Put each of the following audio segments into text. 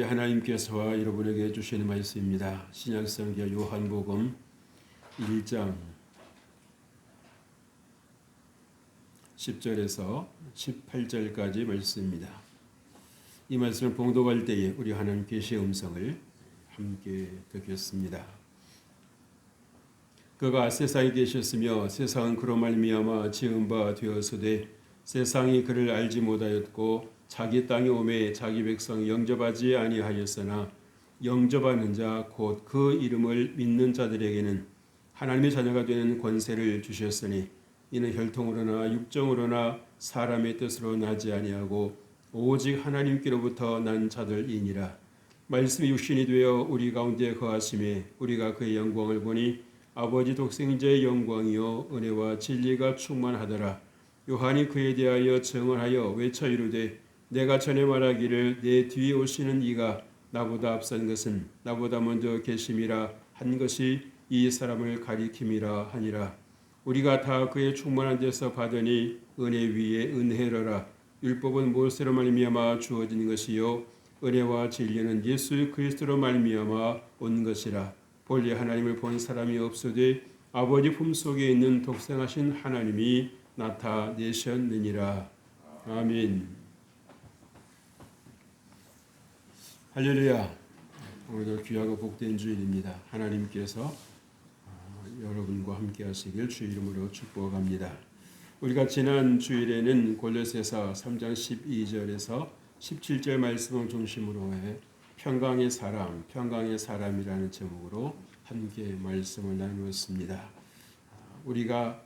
하나님께서와 여러분에게 주시는 말씀입니다. 신약성경 요한복음 1장 10절에서 18절까지 말씀입니다. 이 말씀을 봉독할 때에 우리 하나님 계시의 음성을 함께 듣겠습니다. 그가 세상에 계셨으며 세상은 그로 말미암아 지은 바 되었으되 세상이 그를 알지 못하였고 자기 땅에 오매 자기 백성 영접하지 아니하였으나 영접하는 자 곧 그 이름을 믿는 자들에게는 하나님의 자녀가 되는 권세를 주셨으니 이는 혈통으로나 육정으로나 사람의 뜻으로 나지 아니하고 오직 하나님께로부터 난 자들이니라. 말씀이 육신이 되어 우리 가운데 거하심에 우리가 그의 영광을 보니 아버지 독생자의 영광이요 은혜와 진리가 충만하더라. 요한이 그에 대하여 증언하여 외쳐 이르되 내가 전에 말하기를 내 뒤에 오시는 이가 나보다 앞선 것은 나보다 먼저 계심이라 한 것이 이 사람을 가리킴이라 하니라. 우리가 다 그의 충만한 데서 받으니 은혜 위에 은혜로라. 율법은 모세로 말미암아 주어진 것이요 은혜와 진리는 예수 그리스도로 말미암아 온 것이라. 본래 하나님을 본 사람이 없으되 아버지 품속에 있는 독생하신 하나님이 나타내셨느니라. 아멘. 할렐루야. 오늘도 귀하고 복된 주일입니다. 하나님께서 여러분과 함께 하시길 주 이름으로 축복합니다. 우리가 지난 주일에는 골로새서 3장 12절에서 17절 말씀을 중심으로 해 평강의 사람이라는 제목으로 함께 말씀을 나누었습니다. 우리가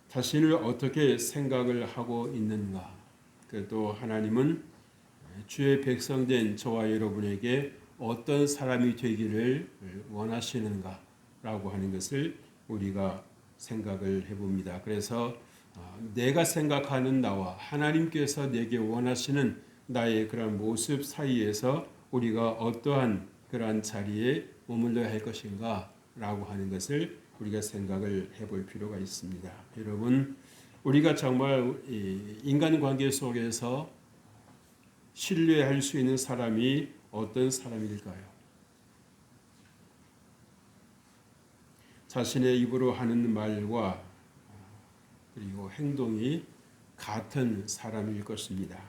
자신을 어떻게 생각을 하고 있는가, 또 하나님은 주의 백성된 저와 여러분에게 어떤 사람이 되기를 원하시는가 라고 하는 것을 우리가 생각을 해봅니다. 그래서 내가 생각하는 나와 하나님께서 내게 원하시는 나의 그런 모습 사이에서 우리가 어떠한 그러한 자리에 머물러야 할 것인가 라고 하는 것을 우리가 생각을 해볼 필요가 있습니다. 여러분, 우리가 정말 인간관계 속에서 신뢰할 수 있는 사람이 어떤 사람일까요? 자신의 입으로 하는 말과 그리고 행동이 같은 사람일 것입니다.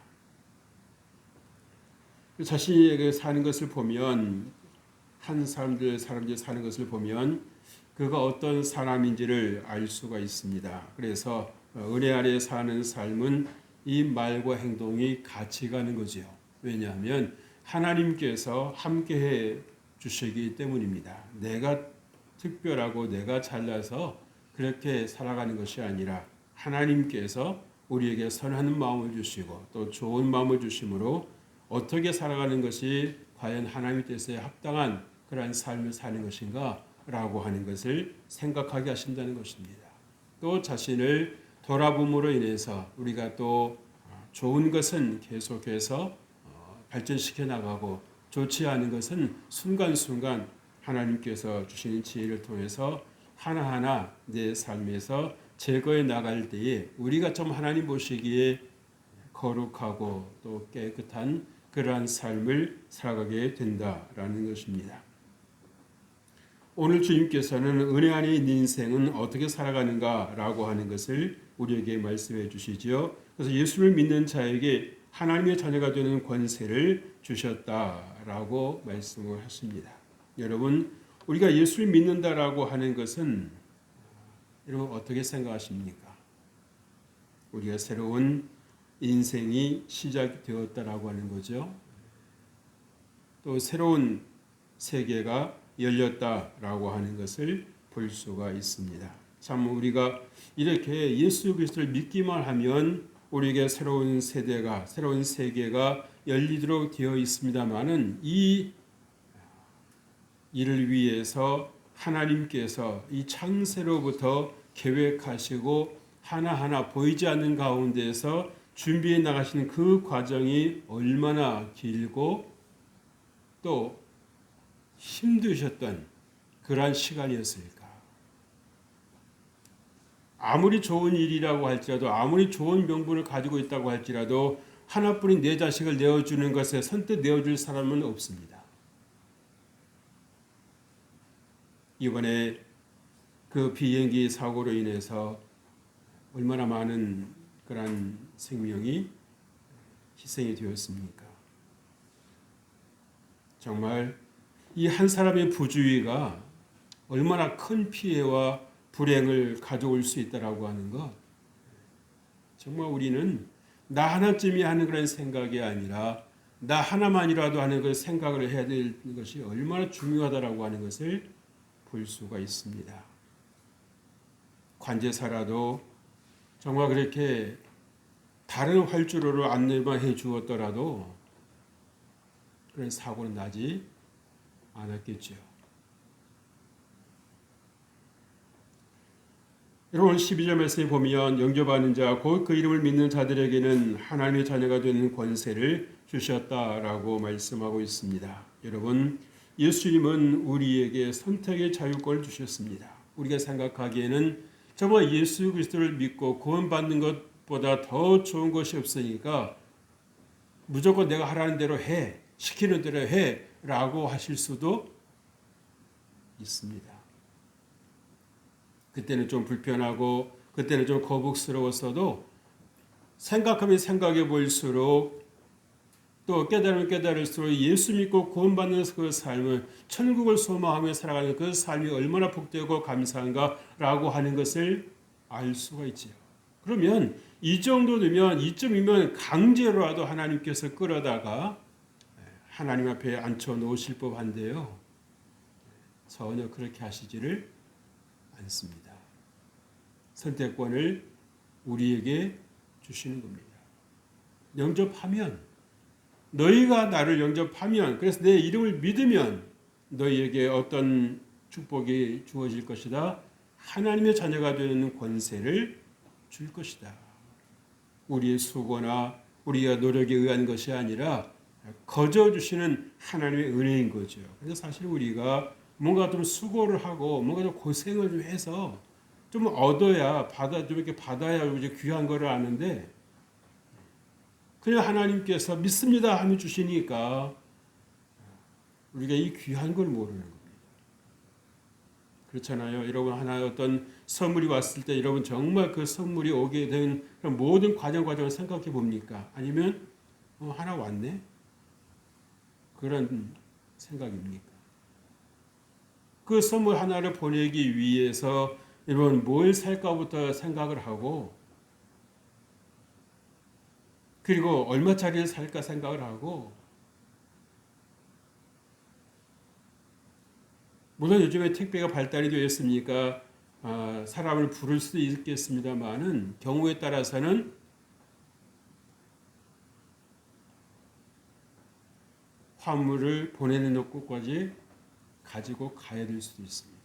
자신이 사는 것을 보면, 한 사람들 사는 것을 보면 그가 어떤 사람인지를 알 수가 있습니다. 그래서 은혜 아래 사는 삶은 이 말과 행동이 같이 가는 거죠. 왜냐하면 하나님께서 함께해 주시기 때문입니다. 내가 특별하고 내가 잘나서 그렇게 살아가는 것이 아니라 하나님께서 우리에게 선한 마음을 주시고 또 좋은 마음을 주심으로 어떻게 살아가는 것이 과연 하나님의 뜻에 합당한 그러한 삶을 사는 것인가 라고 하는 것을 생각하게 하신다는 것입니다. 또 자신을 돌아봄으로 인해서 우리가 또 좋은 것은 계속해서 발전시켜 나가고 좋지 않은 것은 순간순간 하나님께서 주시는 지혜를 통해서 하나하나 내 삶에서 제거해 나갈 때에 우리가 좀 하나님 보시기에 거룩하고 또 깨끗한 그러한 삶을 살아가게 된다라는 것입니다. 오늘 주님께서는 은혜 안에 있는 인생은 어떻게 살아가는가라고 하는 것을 우리에게 말씀해 주시지요. 그래서 예수를 믿는 자에게 하나님의 자녀가 되는 권세를 주셨다라고 말씀을 하십니다. 여러분, 우리가 예수를 믿는다라고 하는 것은 여러분 어떻게 생각하십니까? 우리가 새로운 인생이 시작되었다라고 하는 거죠. 또 새로운 세계가 열렸다라고 하는 것을 볼 수가 있습니다. 참 우리가 이렇게 예수 그리스도를 믿기만 하면 우리에게 새로운 세대가, 새로운 세계가 열리도록 되어 있습니다만은 이 일을 위해서 하나님께서 이 창세로부터 계획하시고 하나하나 보이지 않는 가운데서 준비해 나가시는 그 과정이 얼마나 길고 또 힘드셨던 그러한 시간이었을까? 아무리 좋은 일이라고 할지라도 아무리 좋은 명분을 가지고 있다고 할지라도 하나뿐인 내 자식을 내어주는 것에 선뜻 내어줄 사람은 없습니다. 이번에 그 비행기 사고로 인해서 얼마나 많은 그런 생명이 희생이 되었습니까? 정말 이 한 사람의 부주의가 얼마나 큰 피해와 불행을 가져올 수 있다라고 하는 것. 정말 우리는 나 하나쯤이 하는 그런 생각이 아니라 나 하나만이라도 하는 그 생각을 해야 되는 것이 얼마나 중요하다라고 하는 것을 볼 수가 있습니다. 관제사라도 정말 그렇게 다른 활주로로 안내만 해 주었더라도 그런 사고는 나지 않았겠죠. 여러분 12절 말씀에 보면 영접하는 자 곧 그 이름을 믿는 자들에게는 하나님의 자녀가 되는 권세를 주셨다라고 말씀하고 있습니다. 여러분 예수님은 우리에게 선택의 자유권을 주셨습니다. 우리가 생각하기에는 정말 예수 그리스도를 믿고 구원받는 것보다 더 좋은 것이 없으니까 무조건 내가 하라는 대로 해, 시키는 대로 해 라고 하실 수도 있습니다. 그때는 좀 불편하고 그때는 좀 거북스러웠어도 생각하면 생각해 볼수록 또 깨달으면 깨달을수록 예수 믿고 구원받는 그 삶을 천국을 소망하며 살아가는 그 삶이 얼마나 복되고 감사한가라고 하는 것을 알 수가 있지요. 그러면 이 정도 되면 이쯤이면 강제로라도 하나님께서 끌어다가 하나님 앞에 앉혀 놓으실 법한데요. 전혀 그렇게 하시지를 않습니다. 선택권을 우리에게 주시는 겁니다. 영접하면 너희가 나를 영접하면 그래서 내 이름을 믿으면 너희에게 어떤 축복이 주어질 것이다. 하나님의 자녀가 되는 권세를 줄 것이다. 우리의 수고나 우리가 노력에 의한 것이 아니라 거저 주시는 하나님의 은혜인 거죠. 그래서 사실 우리가 뭔가 좀 수고를 하고 뭔가 좀 고생을 좀 해서 좀 얻어야 좀 이렇게 받아야 이제 귀한 거를 아는데 그냥 하나님께서 믿습니다 하면 주시니까 우리가 이 귀한 걸 모르는 겁니다. 그렇잖아요. 여러분 하나 어떤 선물이 왔을 때 여러분 정말 그 선물이 오게 된 모든 과정을 생각해 봅니까? 아니면 하나 왔네? 그런 생각입니까? 그 선물 하나를 보내기 위해서 여러분 뭘 살까부터 생각을 하고 그리고 얼마짜리를 살까 생각을 하고 물론 요즘에 택배가 발달이 되었으니까 사람을 부를 수도 있겠습니다만은 경우에 따라서는 화물을 보내는 곳까지 가지고 가야 될 수도 있습니다.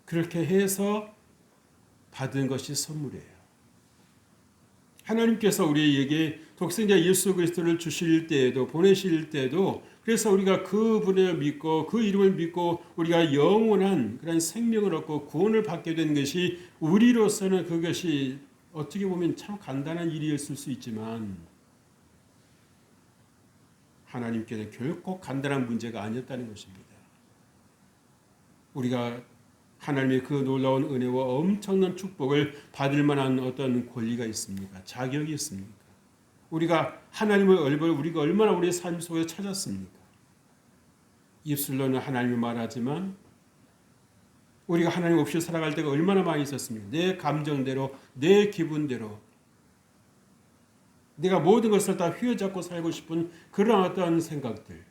그렇게 해서 받은 것이 선물이에요. 하나님께서 우리에게 독생자 예수 그리스도를 주실 때에도 보내실 때에도 그래서 우리가 그분을 믿고 그 이름을 믿고 우리가 영원한 그런 생명을 얻고 구원을 받게 된 것이 우리로서는 그것이 어떻게 보면 참 간단한 일이었을 수 있지만 하나님께는 결코 간단한 문제가 아니었다는 것입니다. 우리가 하나님의 그 놀라운 은혜와 엄청난 축복을 받을 만한 어떤 권리가 있습니까? 자격이 있습니까? 우리가 하나님의 얼굴을 우리가 얼마나 우리의 삶 속에 찾았습니까? 입술로는 하나님을 말하지만 우리가 하나님 없이 살아갈 때가 얼마나 많이 있었습니까? 내 감정대로, 내 기분대로 내가 모든 것을 다 휘어잡고 살고 싶은 그런 어떤 생각들.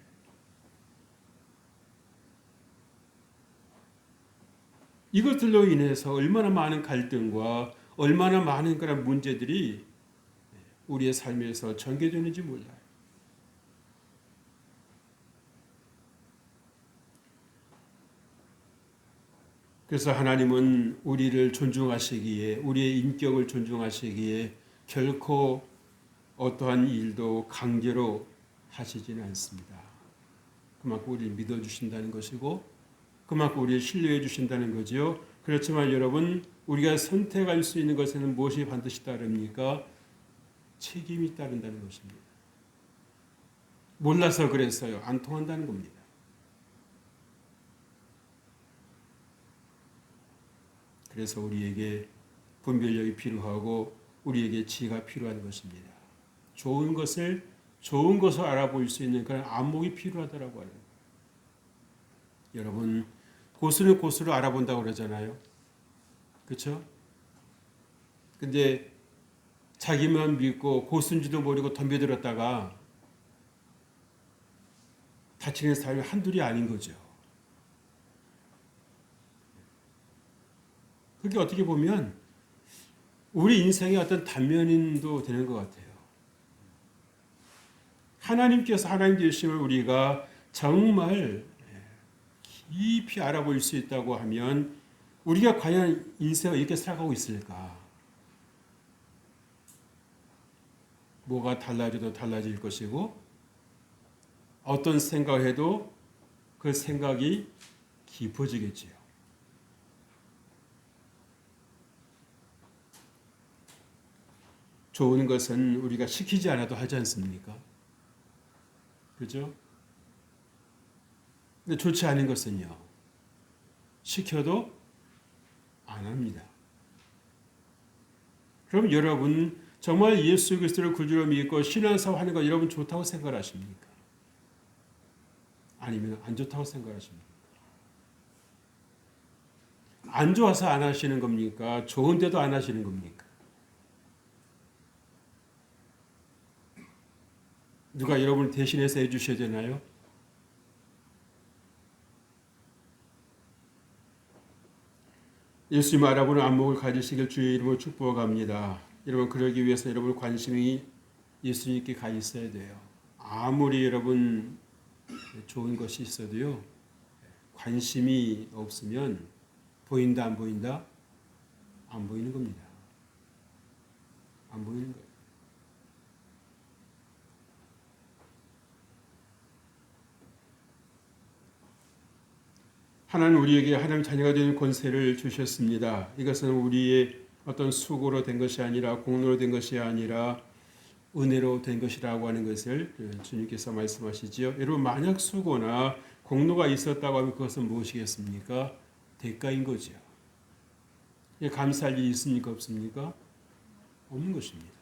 이것들로 인해서 얼마나 많은 갈등과 얼마나 많은 그런 문제들이 우리의 삶에서 전개되는지 몰라요. 그래서 하나님은 우리를 존중하시기에 우리의 인격을 존중하시기에 결코 어떠한 일도 강제로 하시지는 않습니다. 그만큼 우리를 믿어주신다는 것이고 그만큼 우리를 신뢰해 주신다는 거죠. 그렇지만 여러분 우리가 선택할 수 있는 것에는 무엇이 반드시 따릅니까? 책임이 따른다는 것입니다. 몰라서 그랬어요. 안 통한다는 겁니다. 그래서 우리에게 분별력이 필요하고 우리에게 지혜가 필요한 것입니다. 좋은 것을 알아볼 수 있는 그런 안목이 필요하다라고 하는 거예요. 여러분, 고수는 고수를 알아본다고 그러잖아요. 그렇죠? 근데 자기만 믿고 고수인지도 모르고 덤벼들었다가 다치는 사람이 한둘이 아닌 거죠. 그게 어떻게 보면 우리 인생의 어떤 단면도 되는 것 같아요. 하나님께서 하나님 되심을 우리가 정말 깊이 알아볼 수 있다고 하면 우리가 과연 인생을 이렇게 살아가고 있을까? 뭐가 달라져도 달라질 것이고 어떤 생각을 해도 그 생각이 깊어지겠지요. 좋은 것은 우리가 시키지 않아도 하지 않습니까? 그죠? 근데 좋지 않은 것은요, 시켜도 안 합니다. 그럼 여러분, 정말 예수 그리스도를 구주로 믿고 신앙생활 하는 거 여러분 좋다고 생각하십니까? 아니면 안 좋다고 생각하십니까? 안 좋아서 안 하시는 겁니까? 좋은데도 안 하시는 겁니까? 누가 여러분을 대신해서 해주셔야 되나요? 예수님 알아보는 안목을 가지시길 주의 이름으로 축복합니다. 여러분, 그러기 위해서 여러분 관심이 예수님께 가 있어야 돼요. 아무리 여러분 좋은 것이 있어도요, 관심이 없으면 보인다 안 보인다? 안 보이는 겁니다. 안 보이는 거예요. 하나님 우리에게 하나님 자녀가 되는 권세를 주셨습니다. 이것은 우리의 어떤 수고로 된 것이 아니라 공로로 된 것이 아니라 은혜로 된 것이라고 하는 것을 주님께서 말씀하시지요. 여러분, 만약 수고나 공로가 있었다고 하면 그것은 무엇이겠습니까? 대가인 거죠. 감사할 일이 있습니까? 없습니까? 없는 것입니다.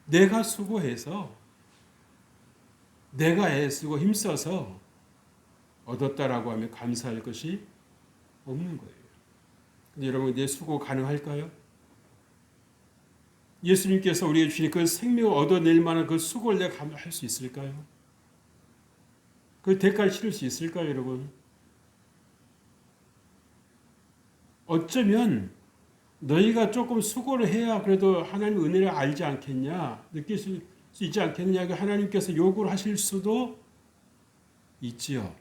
내가 수고해서 내가 애쓰고 힘써서 얻었다라고 하면 감사할 것이 없는 거예요. 근데 여러분, 내 수고 가능할까요? 예수님께서 우리에게 주신 그 생명을 얻어낼 만한 그 수고를 내가 할 수 있을까요? 그 대가를 치를 수 있을까요, 여러분? 어쩌면 너희가 조금 수고를 해야 그래도 하나님 은혜를 알지 않겠냐, 느낄 수 있지 않겠느냐, 하나님께서 요구를 하실 수도 있지요.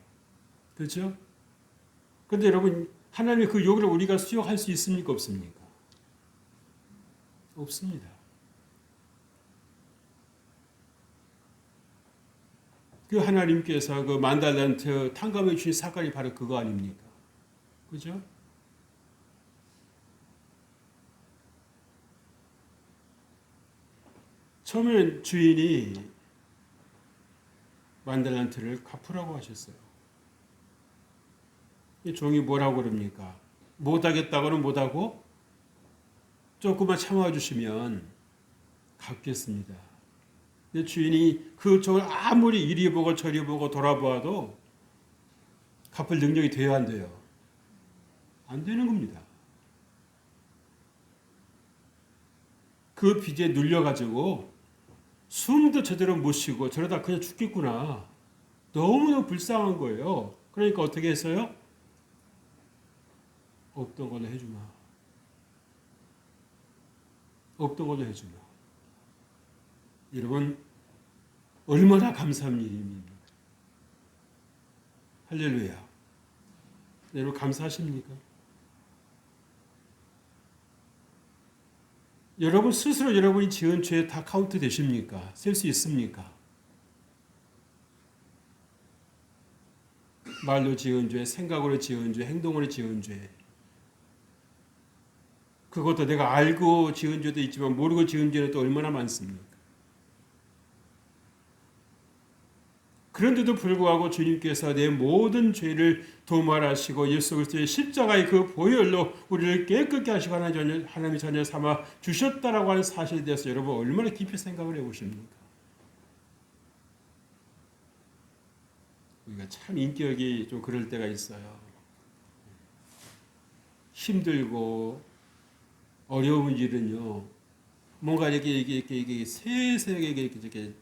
그렇죠? 그런데 여러분, 하나님의 그 요구를 우리가 수용할 수 있습니까? 없습니까? 없습니다. 그 하나님께서 그 만달란트 탕감해 주신 사건이 바로 그거 아닙니까? 그죠? 처음엔 주인이 만달란트를 갚으라고 하셨어요. 이 종이 뭐라고 그럽니까? 못하겠다고는 못하고 조금만 참아주시면 갚겠습니다. 근데 주인이 그 종을 아무리 이리 보고 저리 보고 돌아보아도 갚을 능력이 돼야 안 돼요? 안 되는 겁니다. 그 빚에 눌려가지고 숨도 제대로 못 쉬고 저러다 그냥 죽겠구나. 너무너무 불쌍한 거예요. 그러니까 어떻게 했어요? 없던 걸로 해주마. 없던 걸로 해주마. 여러분, 얼마나 감사한 일입니까? 할렐루야. 여러분, 감사하십니까? 여러분 스스로 여러분이 지은 죄 다 카운트 되십니까? 셀 수 있습니까? 말로 지은 죄, 생각으로 지은 죄, 행동으로 지은 죄. 그것도 내가 알고 지은 죄도 있지만 모르고 지은 죄는 또 얼마나 많습니까? 그런데도 불구하고 주님께서 내 모든 죄를 도말하시고 예수 그리스도의 십자가의 그 보혈로 우리를 깨끗게 하시고 하나님의 자녀 삼아 주셨다라고 하는 사실에 대해서 여러분 얼마나 깊이 생각을 해보십니까? 우리가 참 인격이 좀 그럴 때가 있어요. 힘들고 어려운 일은요, 뭔가 이게 세세하게 이렇게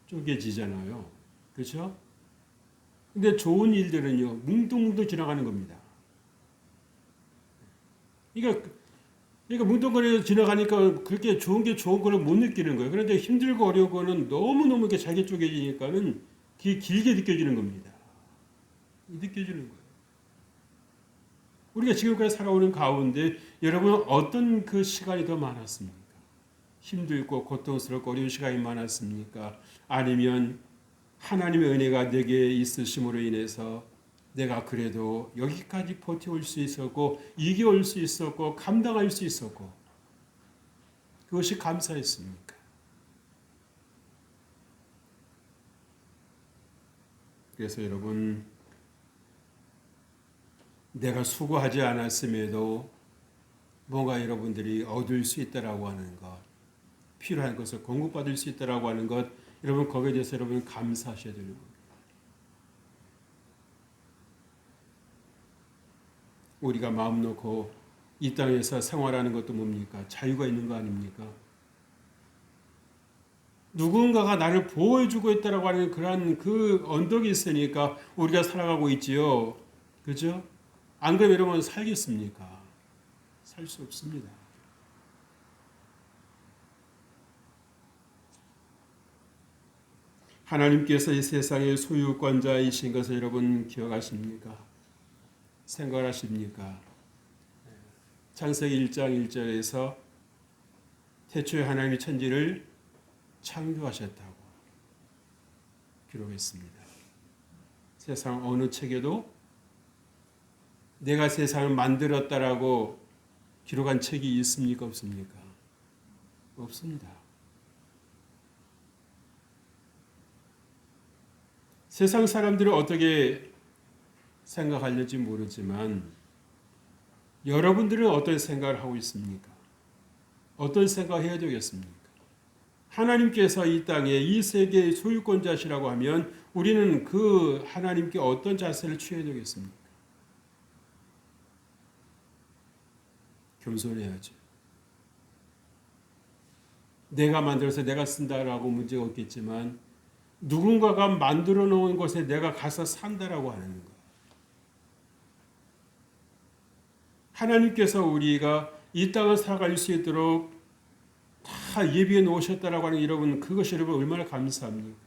쪼개지잖아요. 그렇죠? 근데 좋은 일들은요, 뭉뚱뭉뚱 지나가는 겁니다. 그러니까 뭉뚱거리면서 지나가니까 그렇게 좋은 게 좋은 거를 못 느끼는 거예요. 그런데 힘들고 어려운 거는 너무너무 이렇게 잘게 쪼개지니까는 길게 느껴지는 겁니다. 느껴지는 거예요. 우리가 지금까지 살아오는 가운데 여러분 어떤 그 시간이 더 많았습니까? 힘들고 고통스럽고 어려운 시간이 많았습니까? 아니면 하나님의 은혜가 내게 있으심으로 인해서 내가 그래도 여기까지 버텨올 수 있었고 이겨올 수 있었고 감당할 수 있었고 그것이 감사했습니까? 그래서 여러분 내가 수고하지 않았음에도 뭔가 여러분들이 얻을 수 있다라고 하는 것, 필요한 것을 공급받을 수 있다라고 하는 것, 여러분 거기에 대해서 여러분 감사하셔야 되는 겁니다. 우리가 마음 놓고 이 땅에서 생활하는 것도 뭡니까? 자유가 있는 거 아닙니까? 누군가가 나를 보호해주고 있다라고 하는 그러한 그 언덕이 있으니까 우리가 살아가고 있지요. 그죠? 안 그러면 여러분 살겠습니까? 살 수 없습니다. 하나님께서 이 세상의 소유권자이신 것을 여러분 기억하십니까? 생각하십니까? 창세기 1장 1절에서 태초에 하나님이 천지를 창조하셨다고 기록했습니다. 세상 어느 책에도 내가 세상을 만들었다라고 기록한 책이 있습니까? 없습니까? 없습니다. 세상 사람들은 어떻게 생각하는지 모르지만 여러분들은 어떤 생각을 하고 있습니까? 어떤 생각을 해야 되겠습니까? 하나님께서 이 땅에 이 세계의 소유권자시라고 하면 우리는 그 하나님께 어떤 자세를 취해야 되겠습니까? 겸손해야죠. 내가 만들어서 내가 쓴다라고 문제가 없겠지만 누군가가 만들어 놓은 곳에 내가 가서 산다라고 하는 것. 하나님께서 우리가 이 땅을 살아갈 수 있도록 다 예비해 놓으셨다라고 하는 여러분, 그것이 여러분 얼마나 감사합니까?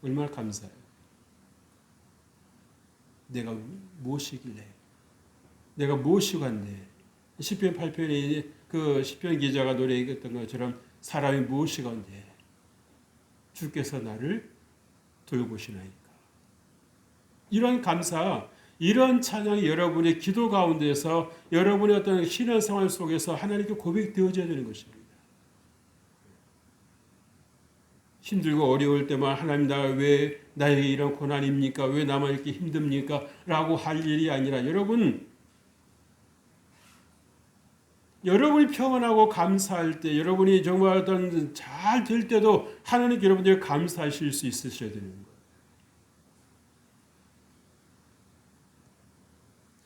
얼마나 감사해요. 내가 무엇이길래 내가 무엇이 간데 시편 8편에 그 시편 기자가 노래했던 것처럼 사람이 무엇이 간데 주께서 나를 돌보시나이까. 이런 감사, 이런 찬양이 여러분의 기도 가운데서 여러분의 어떤 신앙생활 속에서 하나님께 고백되어져야 되는 것입니다. 힘들고 어려울 때만 하나님 나 왜 나에게 이런 고난입니까? 왜 나만 이렇게 힘듭니까? 라고 할 일이 아니라 여러분이 평안하고 감사할 때, 여러분이 정말 어떤 잘 될 때도 하나님께 여러분들이 감사하실 수 있으셔야 되는 거예요.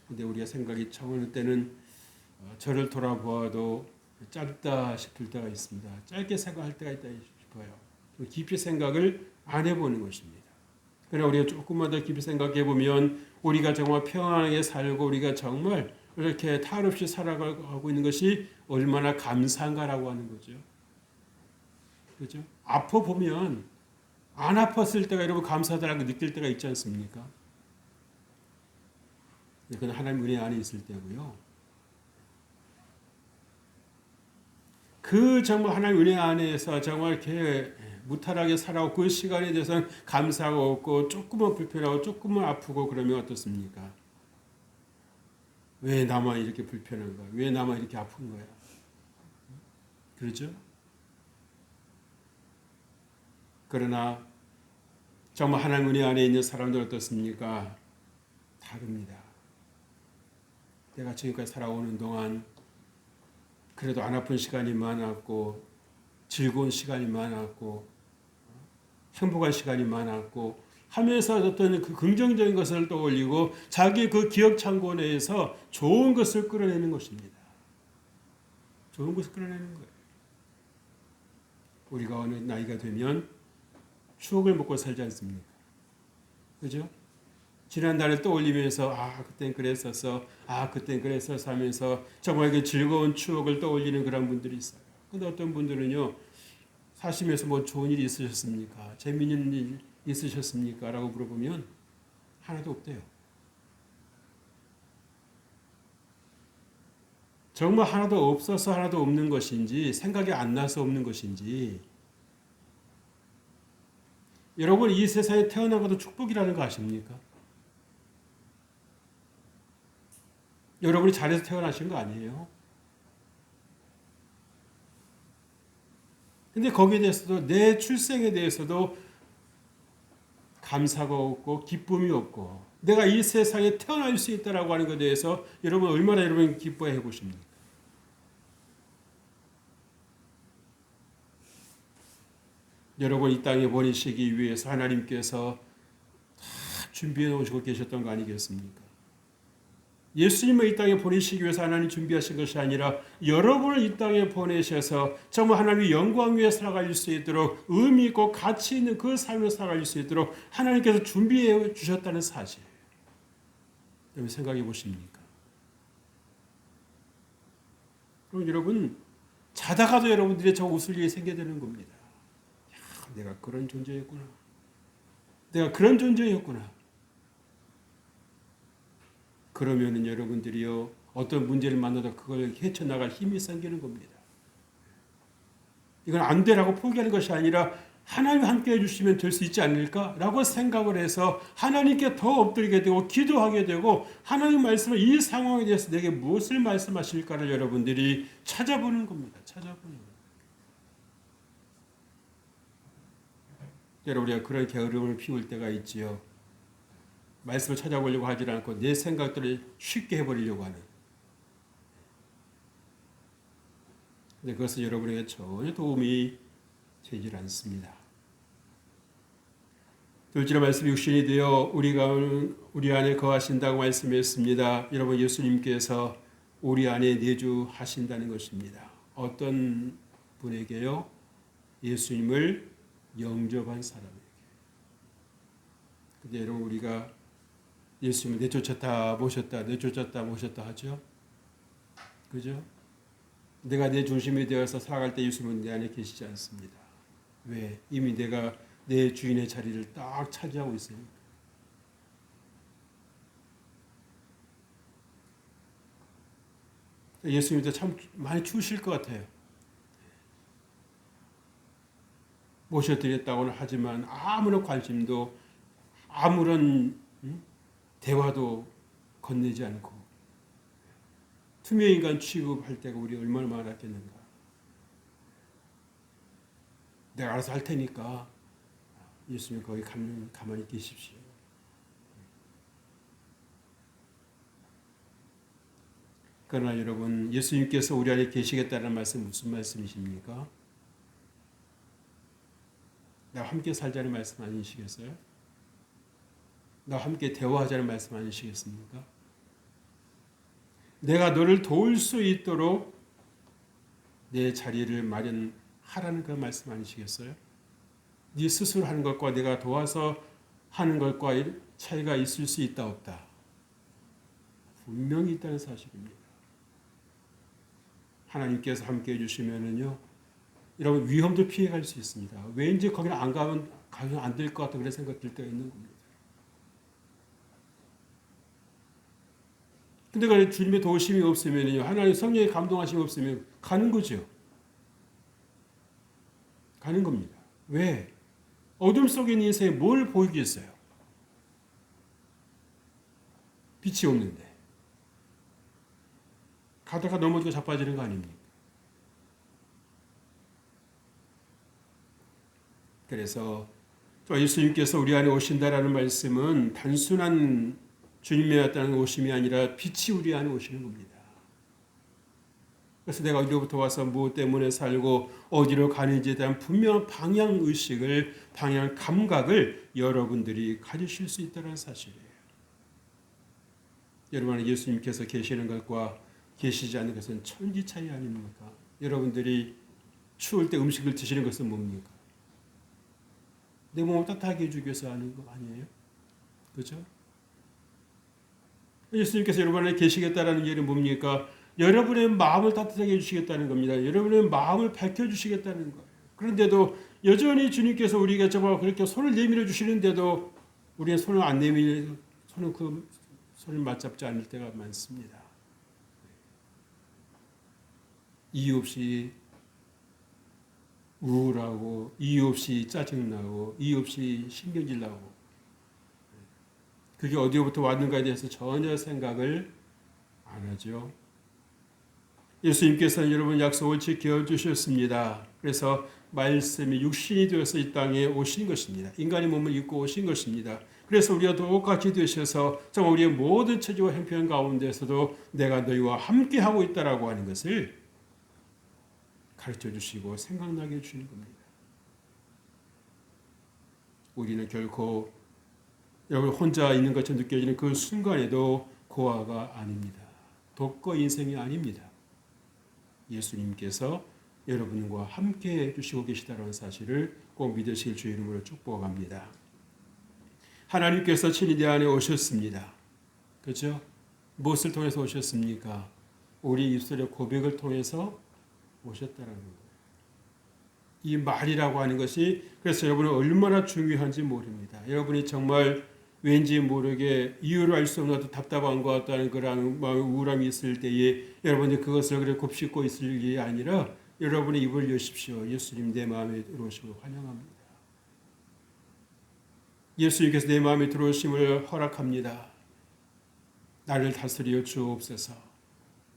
근데 우리가 생각이 어느 때는 저를 돌아보아도 짧다 싶을 때가 있습니다. 짧게 생각할 때가 있다 싶어요. 깊이 생각을 안 해보는 것입니다. 그러나 우리가 조금만 더 깊이 생각해 보면 우리가 정말 평안하게 살고 우리가 정말 이렇게 탈 없이 살아가고 있는 것이 얼마나 감사한가라고 하는 거죠. 그렇죠? 아파 보면 안 아팠을 때가 여러분 감사하다라고 느낄 때가 있지 않습니까? 그건 하나님 은혜 안에 있을 때고요. 그 정말 하나님 은혜 안에서 정말 이렇게 무탈하게 살아오고 그 시간에 대해서는 감사하고 없고 조금만 불편하고 조금만 아프고 그러면 어떻습니까? 왜 나만 이렇게 불편한 거야? 왜 나만 이렇게 아픈 거야? 그렇죠? 그러나 정말 하나님 은혜 안에 있는 사람들 어떻습니까? 다릅니다. 내가 지금까지 살아오는 동안 그래도 안 아픈 시간이 많았고 즐거운 시간이 많았고 행복한 시간이 많았고 하면서 어떤 그 긍정적인 것을 떠올리고 자기 그 기억 창고 내에서 좋은 것을 끌어내는 것입니다. 좋은 것을 끌어내는 거예요. 우리가 어느 나이가 되면 추억을 먹고 살지 않습니까? 그죠? 지난달을 떠올리면서 그땐 그랬었어. 그땐 그랬었어 하면서 정말 그 즐거운 추억을 떠올리는 그런 분들이 있어요. 근데 어떤 분들은요. 사시면서 뭐 좋은 일이 있으셨습니까? 재미있는 일 있으셨습니까? 라고 물어보면 하나도 없대요. 정말 하나도 없어서 하나도 없는 것인지 생각이 안 나서 없는 것인지 여러분 이 세상에 태어난 것도 축복이라는 거 아십니까? 여러분이 잘해서 태어나신 거 아니에요? 근데 거기에 대해서도 내 출생에 대해서도 감사가 없고 기쁨이 없고 내가 이 세상에 태어날 수 있다라고 하는 것에 대해서 여러분 얼마나 여러분 기뻐해 보십니까? 여러분 이 땅에 보내시기 위해서 하나님께서 다 준비해 놓으시고 계셨던 거 아니겠습니까? 예수님을 이 땅에 보내시기 위해서 하나님 준비하신 것이 아니라 여러분을 이 땅에 보내셔서 정말 하나님의 영광 위에 살아갈 수 있도록 의미 있고 가치 있는 그 삶을 살아갈 수 있도록 하나님께서 준비해 주셨다는 사실. 여러분 생각해 보십니까? 그럼 여러분 자다가도 여러분들이 저 웃을 일이 생겨야 되는 겁니다. 야, 내가 그런 존재였구나. 내가 그런 존재였구나. 그러면은 여러분들이요 어떤 문제를 만나도 그걸 헤쳐나갈 힘이 생기는 겁니다. 이건 안 되라고 포기하는 것이 아니라 하나님 함께 해주시면 될 수 있지 않을까라고 생각을 해서 하나님께 더 엎드리게 되고 기도하게 되고 하나님 말씀을 이 상황에 대해서 내게 무엇을 말씀하실까를 여러분들이 찾아보는 겁니다. 찾아보는 겁니다. 여러분 우리가 그런 게으름을 피울 때가 있지요. 말씀을 찾아보려고 하지 않고 내 생각들을 쉽게 해버리려고 하는. 근데 그것은 여러분에게 전혀 도움이 되질 않습니다. 둘째로 말씀 육신이 되어 우리 안에 거하신다고 말씀했습니다. 여러분 예수님께서 우리 안에 내주하신다는 것입니다. 어떤 분에게요? 예수님을 영접한 사람에게. 근데 여러분 우리가 예수님을 내쫓았다 모셨다 하죠. 그죠? 내가 내 중심이 되어서 살아갈 때 예수님은 내 안에 계시지 않습니다. 왜? 이미 내가 내 주인의 자리를 딱 차지하고 있으니까. 예수님도 참 많이 추우실 것 같아요. 모셔드렸다고는 하지만 아무런 관심도 아무런 대화도 건네지 않고 투명인간 취급할 때가 우리 얼마나 많았겠는가. 내가 알아서 할 테니까 예수님 거기 가만히 계십시오. 그러나 여러분 예수님께서 우리 안에 계시겠다는 말씀 무슨 말씀이십니까? 나와 함께 살자는 말씀 아니시겠어요? 나와 함께 대화하자는 말씀 아니시겠습니까? 내가 너를 도울 수 있도록 내 자리를 마련하라는 그 말씀 아니시겠어요? 네 스스로 하는 것과 내가 도와서 하는 것과 차이가 있을 수 있다 없다. 분명히 있다는 사실입니다. 하나님께서 함께 해주시면은요, 여러분 위험도 피해갈 수 있습니다. 왠지 거기는 안 가면 안 될 것 같다 그런 생각 들 때가 있는 겁니다. 근데 그 주님의 도우심이 없으면요, 하나님 성령의 감동하심이 없으면 가는 거죠. 가는 겁니다. 왜? 어둠 속에 있는 인생에 뭘 보이겠어요? 빛이 없는데. 가다가 넘어지고 자빠지는 거 아닙니까? 그래서 예수님께서 우리 안에 오신다라는 말씀은 단순한 주님이 왔다는 오심이 아니라 빛이 우리 안에 오시는 겁니다. 그래서 내가 어디로부터 와서 무엇 때문에 살고 어디로 가는지에 대한 분명한 방향의식을, 방향 감각을 여러분들이 가지실 수 있다는 사실이에요. 여러분 안에 예수님께서 계시는 것과 계시지 않는 것은 천지 차이 아닙니까? 여러분들이 추울 때 음식을 드시는 것은 뭡니까? 내 몸을 따뜻하게 해주기 위해서 하는 거 아니에요? 그렇죠? 예수님께서 여러분 안에 계시겠다라는 얘기는 뭡니까? 여러분의 마음을 따뜻하게 해주시겠다는 겁니다. 여러분의 마음을 밝혀주시겠다는 거예요. 그런데도 여전히 주님께서 우리가 정말 그렇게 손을 내밀어 주시는데도 우리는 손을 안 내밀, 손을 맞잡지 않을 때가 많습니다. 이유 없이 우울하고, 이유 없이 짜증나고, 이유 없이 신경질 나고, 그게 어디로부터 왔는가에 대해서 전혀 생각을 안 하죠. 예수님께서는 여러분 약속을 지켜주셨습니다. 그래서 말씀이 육신이 되어서 이 땅에 오신 것입니다. 인간의 몸을 입고 오신 것입니다. 그래서 우리가 똑같이 되셔서 정말 우리의 모든 처지와 형편 가운데서도 내가 너희와 함께하고 있다라고 하는 것을 가르쳐 주시고 생각나게 해주시는 겁니다. 우리는 결코 여러분 혼자 있는 것처럼 느껴지는 그 순간에도 고아가 아닙니다. 독거 인생이 아닙니다. 예수님께서 여러분과 함께 해주시고 계시다는 사실을 꼭 믿으실 주의 이름으로 축복합니다. 하나님께서 친히 내 안에 오셨습니다. 그렇죠? 무엇을 통해서 오셨습니까? 우리 입술의 고백을 통해서 오셨다는 거예요. 이 말이라고 하는 것이 그래서 여러분은 얼마나 중요한지 모릅니다. 여러분이 정말 왠지 모르게 이유를 알 수 없는 답답한 것 같다는 그런 우울함이 있을 때에 여러분이 그것을 그래 곱씹고 있을 일이 아니라 여러분의 입을 여십시오. 예수님 내 마음에 들어오심을 환영합니다. 예수님께서 내 마음에 들어오심을 허락합니다. 나를 다스려 주옵소서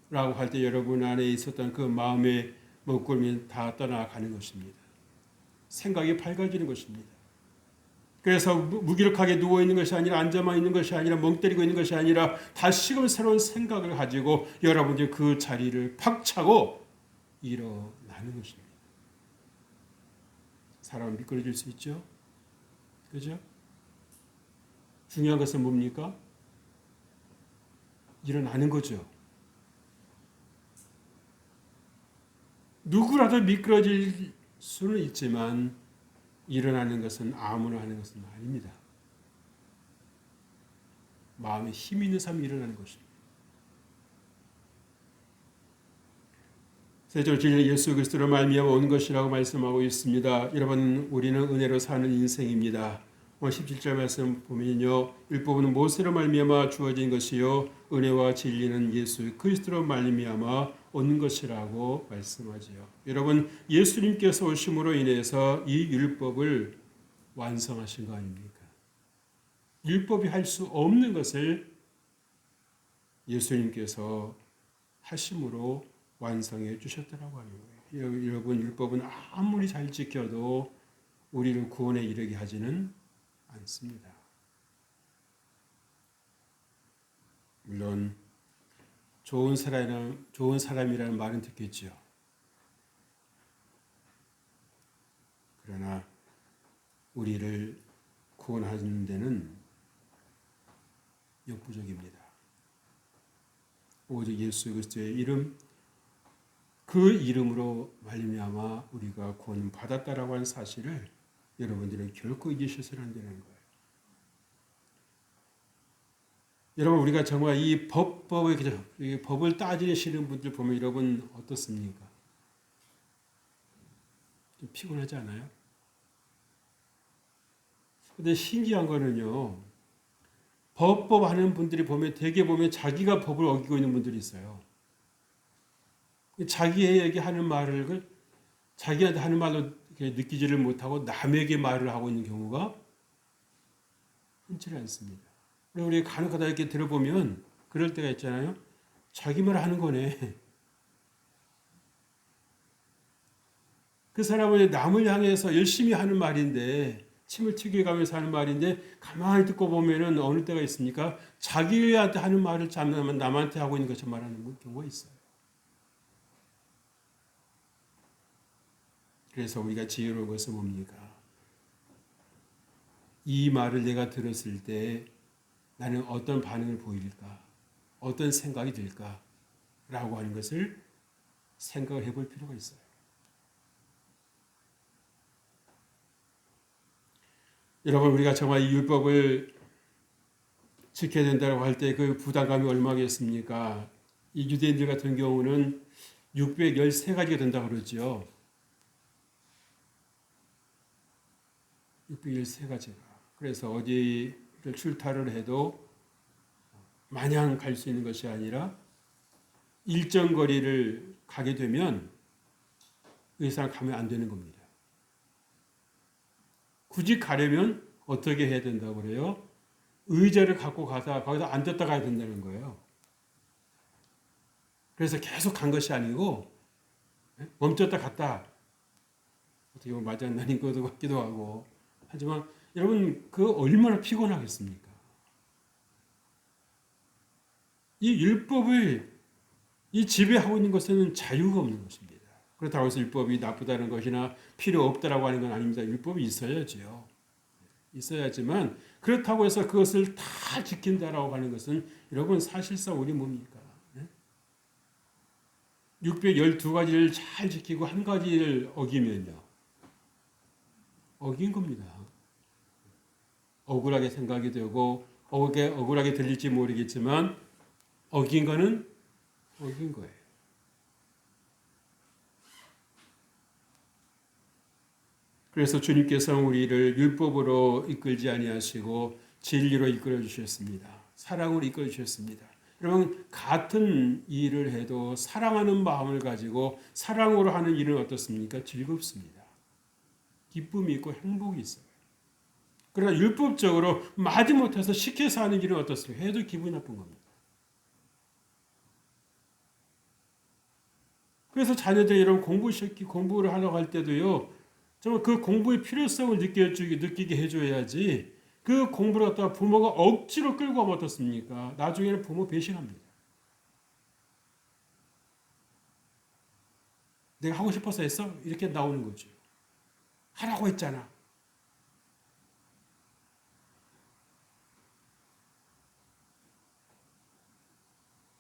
라고 할 때 여러분 안에 있었던 그 마음의 먹구름이 다 떠나가는 것입니다. 생각이 밝아지는 것입니다. 그래서 무기력하게 누워있는 것이 아니라 앉아만 있는 것이 아니라 멍 때리고 있는 것이 아니라 다시금 새로운 생각을 가지고 여러분들이 그 자리를 팍 차고 일어나는 것입니다. 사람은 미끄러질 수 있죠? 그죠? 중요한 것은 뭡니까? 일어나는 거죠. 누구라도 미끄러질 수는 있지만 일어나는 것은 아무나 하는 것은 아닙니다. 마음에 힘 있는 사람이 일어나는 것입니다. 세조 진리 예수 그리스도로 말미암아 온 것이라고 말씀하고 있습니다. 여러분 우리는 은혜로 사는 인생입니다. 17절 말씀 보면요. 율법은 모세로 말미암아 주어진 것이요 은혜와 진리는 예수 그리스도로 말미암아 온 것이라고 말씀하지요. 여러분 예수님께서 오심으로 인해서 이 율법을 완성하신 거 아닙니까? 율법이 할 수 없는 것을 예수님께서 하심으로 완성해 주셨다라고 하는 거예요. 여러분 율법은 아무리 잘 지켜도 우리를 구원에 이르게 하지는 않습니다. 물론 좋은 사람이라는 말은 듣겠죠. 그러나 우리를 구원하는 데는 역부족입니다. 오직 예수 그리스도의 이름, 그 이름으로 말미암아 우리가 구원 받았다라고 하는 사실을 여러분들은 결코 잊으셔서는 안 되는 거예요. 여러분 우리가 정말 이 법을 따지시는 분들 보면 여러분 어떻습니까? 좀 피곤하지 않아요? 근데 신기한 거는요. 법법 하는 분들이 보면 대개 보면 자기가 법을 어기고 있는 분들이 있어요. 자기에게 하는 말을 자기한테 하는 말로 느끼지를 못하고 남에게 말을 하고 있는 경우가 흔치 않습니다. 우리 간혹가다 이렇게 들어보면 그럴 때가 있잖아요. 자기 말 하는 거네. 그 사람은 남을 향해서 열심히 하는 말인데, 침을 튀겨가면서 하는 말인데, 가만히 듣고 보면은 어느 때가 있습니까? 자기한테 하는 말을 남한테 하고 있는 것처럼 말하는 경우가 있어요. 그래서 우리가 지혜로운 것은 뭡니까? 이 말을 내가 들었을 때 나는 어떤 반응을 보일까? 어떤 생각이 들까? 라고 하는 것을 생각을 해볼 필요가 있어요. 여러분, 우리가 정말 이 율법을 지켜야 된다고 할 때 그 부담감이 얼마겠습니까? 이 유대인들 같은 경우는 613가지가 된다고 그러죠. 613가지가. 그래서 어디를 출타를 해도 마냥 갈 수 있는 것이 아니라 일정 거리를 가게 되면 그 이상 가면 안 되는 겁니다. 굳이 가려면 어떻게 해야 된다고 그래요? 의자를 갖고 가서 거기서 앉았다 가야 된다는 거예요. 그래서 계속 간 것이 아니고 멈췄다 갔다. 어떻게 보면 맞지 않는 것도 같기도 하고. 하지만 여러분 그 얼마나 피곤하겠습니까? 이 율법을 이 지배하고 있는 것에는 자유가 없는 것입니다. 그렇다고 해서 율법이 나쁘다는 것이나 필요 없다라고 하는 건 아닙니다. 율법이 있어야지요. 있어야지만 그렇다고 해서 그것을 다 지킨다라고 하는 것은 여러분 사실상 우리 뭡니까? 612가지를 잘 지키고 한 가지를 어기면요. 어긴 겁니다. 억울하게 생각이 되고 억울하게 들릴지 모르겠지만 어긴 거는 어긴 거예요. 그래서 주님께서는 우리를 율법으로 이끌지 아니하시고 진리로 이끌어 주셨습니다. 사랑으로 이끌어 주셨습니다. 여러분 같은 일을 해도 사랑하는 마음을 가지고 사랑으로 하는 일은 어떻습니까? 즐겁습니다. 기쁨이 있고 행복이 있어요. 그러나 율법적으로 마지못해서 시켜서 하는 일은 어떻습니까? 해도 기분이 나쁜 겁니다. 그래서 자녀들이 이런 공부를 하려고 할 때도요. 정말 그 공부의 필요성을 느끼게 해줘야지 그 공부를 갖다가 부모가 억지로 끌고 가면 어떻습니까? 나중에는 부모 배신합니다. 내가 하고 싶어서 했어? 이렇게 나오는 거죠. 하라고 했잖아.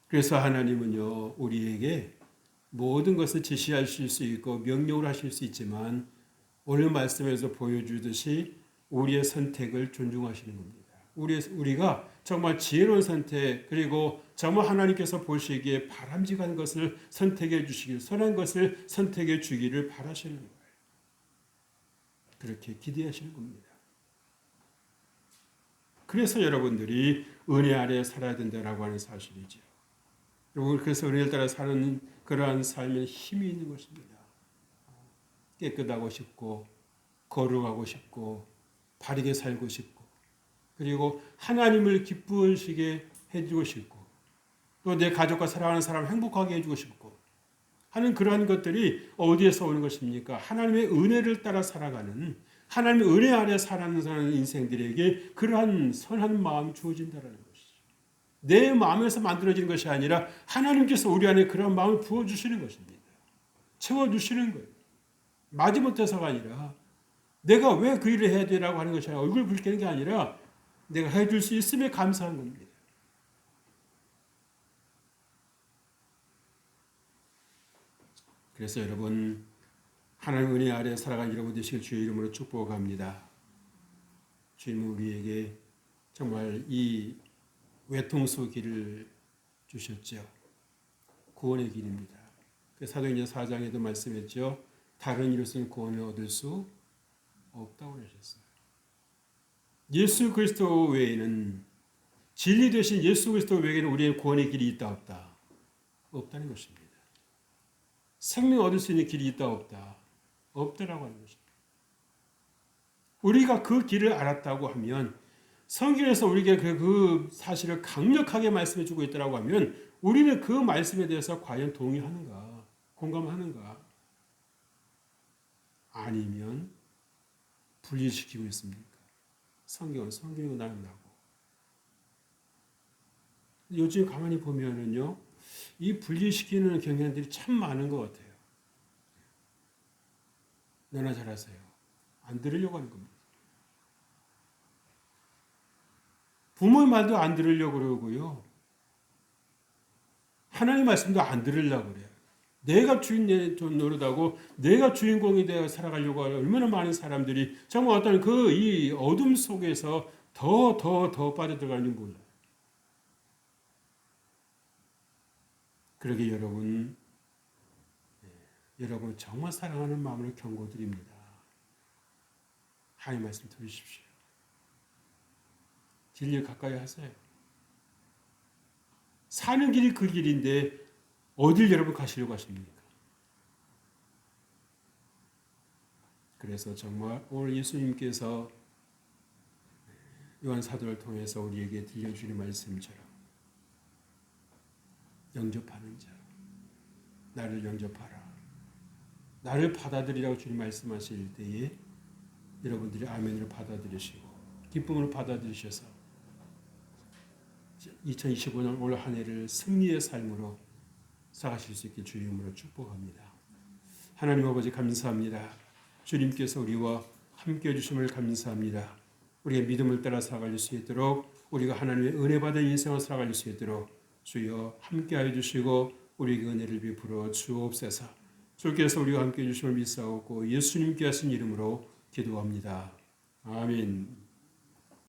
그래서 하나님은요, 우리에게 모든 것을 지시하실 수 있고 명령을 하실 수 있지만 오늘 말씀에서 보여주듯이 우리의 선택을 존중하시는 겁니다. 우리가 정말 지혜로운 선택 그리고 정말 하나님께서 보시기에 바람직한 것을 선택해 주시길 선한 것을 선택해 주기를 바라시는 거예요. 그렇게 기대하시는 겁니다. 그래서 여러분들이 은혜 아래 살아야 된다라고 하는 사실이죠. 여러분 그래서 은혜를 따라 사는 그러한 삶에 힘이 있는 것입니다. 깨끗하고 싶고 거룩하고 싶고 바르게 살고 싶고 그리고 하나님을 기쁘시게 해주고 싶고 또 내 가족과 사랑하는 사람을 행복하게 해주고 싶고 하는 그러한 것들이 어디에서 오는 것입니까? 하나님의 은혜를 따라 살아가는 하나님의 은혜 아래 살아가는 인생들에게 그러한 선한 마음이 주어진다는 것이죠. 내 마음에서 만들어지는 것이 아니라 하나님께서 우리 안에 그런 마음을 부어주시는 것입니다. 채워주시는 거예요. 마지못해서가 아니라 내가 왜 그 일을 해야 되라고 하는 것이 아니라 얼굴 붉히는 게 아니라 내가 해줄 수 있음에 감사한 겁니다. 그래서 여러분 하나님 은혜 아래 살아간 여러분 되시길 주의 이름으로 축복합니다. 주님은 우리에게 정말 이 외통수 길을 주셨죠. 구원의 길입니다. 사도행전 4장에도 말씀했죠. 다른 이로서는 구원을 얻을 수 없다고 하셨어요. 예수 그리스도 외에는 진리 되신 예수 그리스도 외에는 우리의 구원의 길이 있다 없다? 없다는 것입니다. 생명 얻을 수 있는 길이 있다 없다? 없다라고 하는 것입니다. 우리가 그 길을 알았다고 하면 성경에서 우리에게 그 사실을 강력하게 말씀해 주고 있다고 하면 우리는 그 말씀에 대해서 과연 동의하는가? 공감하는가? 아니면 분리시키고 있습니까? 성경은 성경이고 나는 나고. 요즘 가만히 보면은요, 이 분리시키는 경향들이 참 많은 것 같아요. 너나 잘하세요. 안 들으려고 하는 겁니다. 부모의 말도 안 들으려고 그러고요. 하나님 말씀도 안 들으려고 그래요. 내가 주인 노릇하고 내가 주인공이 되어 살아가려고 하는 얼마나 많은 사람들이 정말 어떤 이 어둠 속에서 더 빠져들어가는지 몰라요. 그러게 여러분 정말 사랑하는 마음으로 경고드립니다. 하나님 말씀 들으십시오. 진리를 가까이 하세요. 사는 길이 그 길인데 어딜 여러분 가시려고 하십니까? 그래서 정말 오늘 예수님께서 요한 사도를 통해서 우리에게 들려주는 말씀처럼 영접하는 자, 나를 영접하라. 나를 받아들이라고 주님 말씀하실 때에 여러분들이 아멘으로 받아들이시고 기쁨으로 받아들이셔서 2025년 올 한 해를 승리의 삶으로 살아가실 수 있게 주의 이름으로 축복합니다. 하나님 아버지 감사합니다. 주님께서 우리와 함께해 주심을 감사합니다. 우리의 믿음을 따라 살아갈 수 있도록 우리가 하나님의 은혜 받은 인생을 살아갈 수 있도록 주여 함께하여 주시고 우리에게 은혜를 베풀어 주옵소서. 주께서 우리와 함께해 주심을 믿사옵고 예수님께 하신 이름으로 기도합니다. 아멘.